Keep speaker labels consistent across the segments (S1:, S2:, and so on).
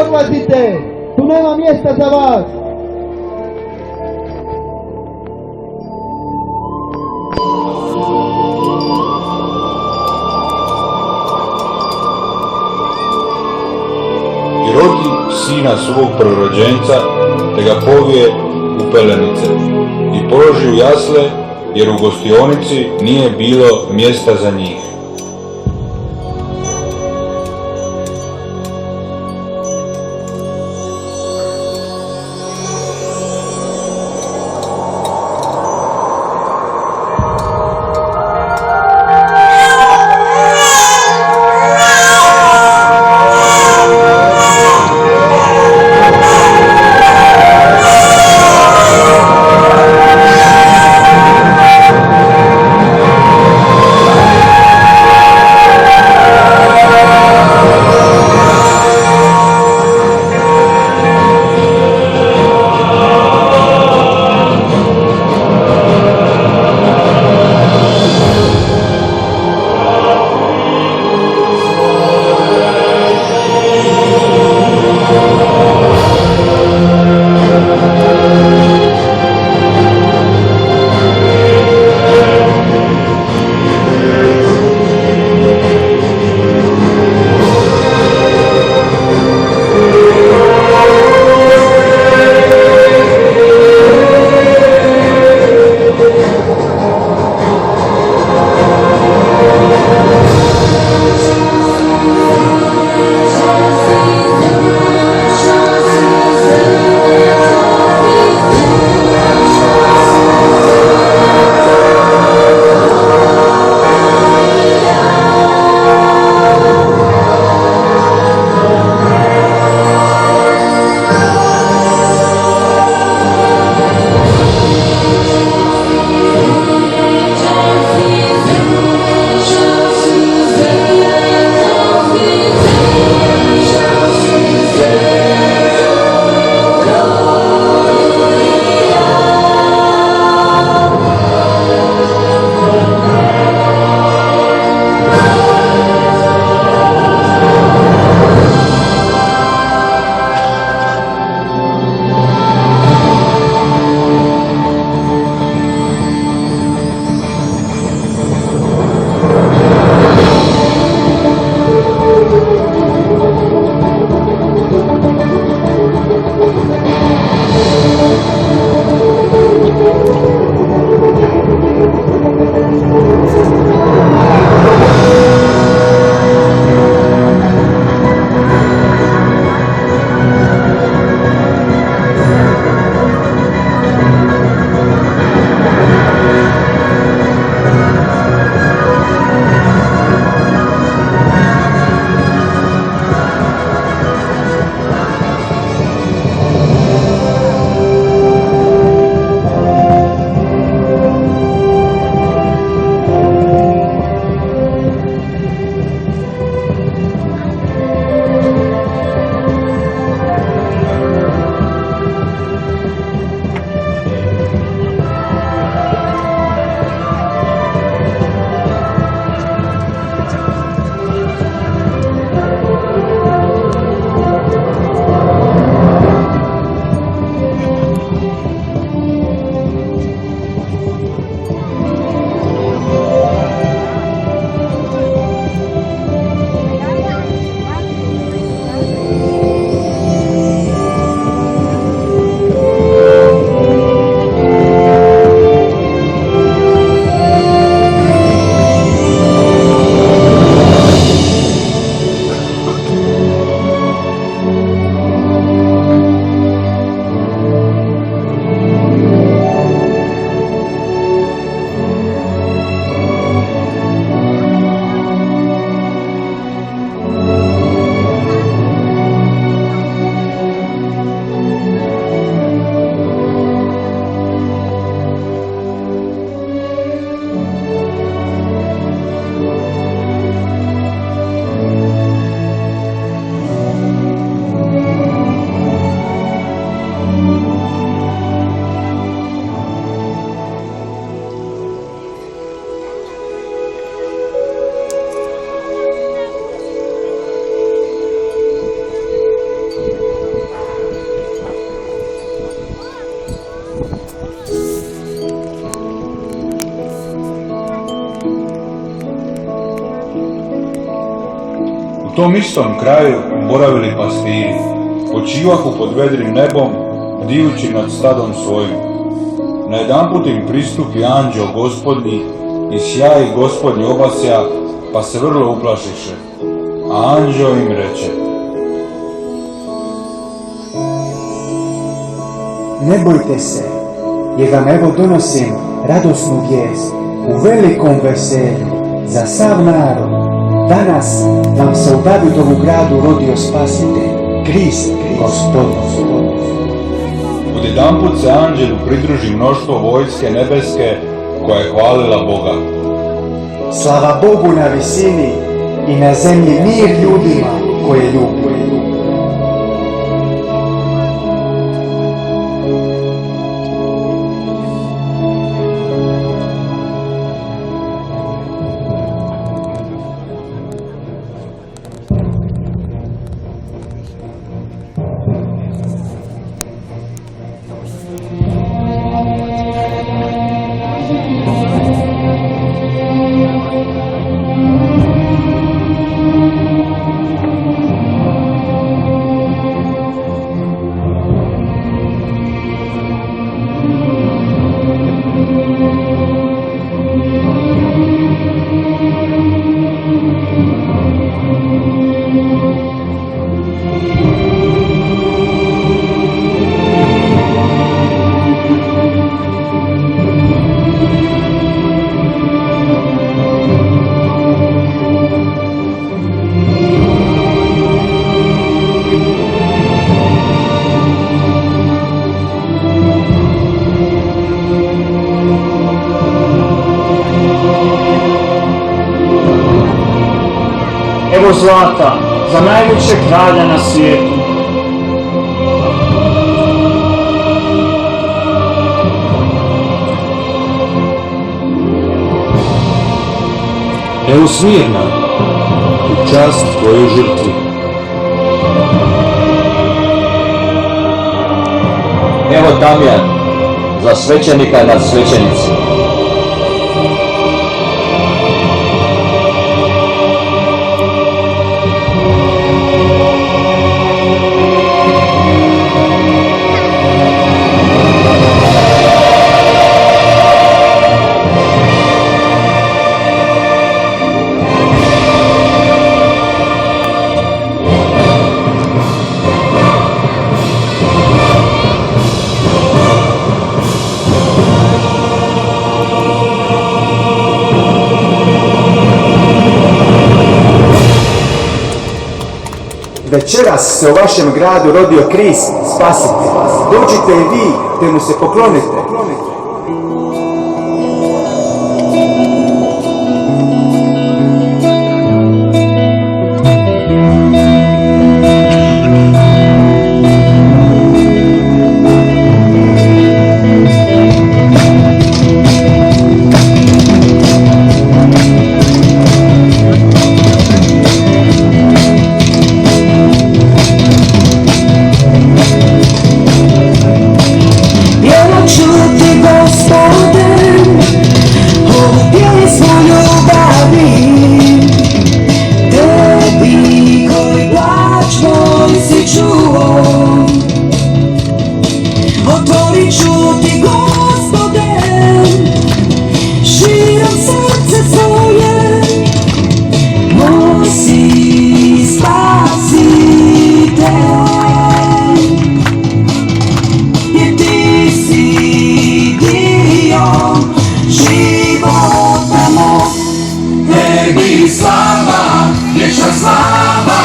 S1: Odlazite, tu nema mjesta za vas.
S2: I rodi sina svog prvorođenca, te ga povije u pelenice i položi u jasle, jer u gostionici nije bilo mjesta za njih. U tom istom kraju boravili pastiri, počivahu pod vedrim nebom, bdijući nad stadom svojim. Najedanput im pristupi anđeo gospodnji i sjaj gospodnji obasja, pa se vrlo uplašiše. A anđeo im reče:
S3: Ne bojte se, jer vam evo donosim radosnu vijest u velikom veselju za sav narod. Danas vam se u Davidovu gradu rodio Spasitelj, Krist, Gospodin.
S2: Odjedanput se anđelu pridruži mnoštvo vojske nebeske koja je hvalila Boga.
S3: Slava Bogu na visini i na zemlji mir ljudima koje ljubi.
S4: Evo zlata za najvećeg kralja na svijetu.
S5: Evo Smirna, u čast tvojoj žrtvi.
S6: Evo Damjan, za svećenika nad svećenicima.
S3: Večeras se u vašem gradu rodio Krist, Spasitelj. Dođite i vi, te mu se poklonite.
S7: Otvorit ću ti, Gospode, širom srce svoje, moj si spasitelj, jer ti si dio života mog. Tebi slava, vječna slava,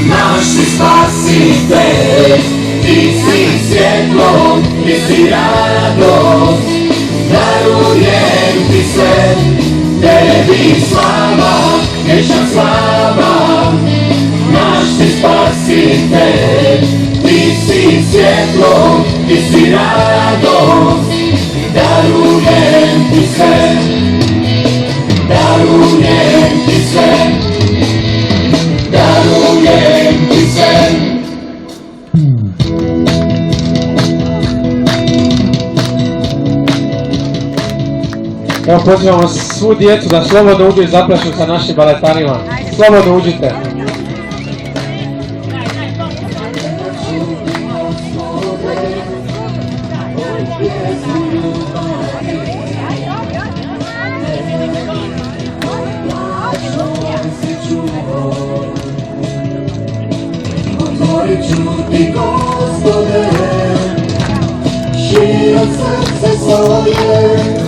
S7: naš si spasitelj. Ti si svjetlo, ti si radost, darujem ti sve. Tebi slava, vječna slava, naš si spasitelj. Ti si svjetlo, ti si radost, darujem ti sve. Darujem ti sve, darujem ti sve.
S8: Evo pozivamo svu djecu da slobodno uđu i zaplašu sa našim baletanima. Slobodno uđite.
S7: otvorio srce svoje,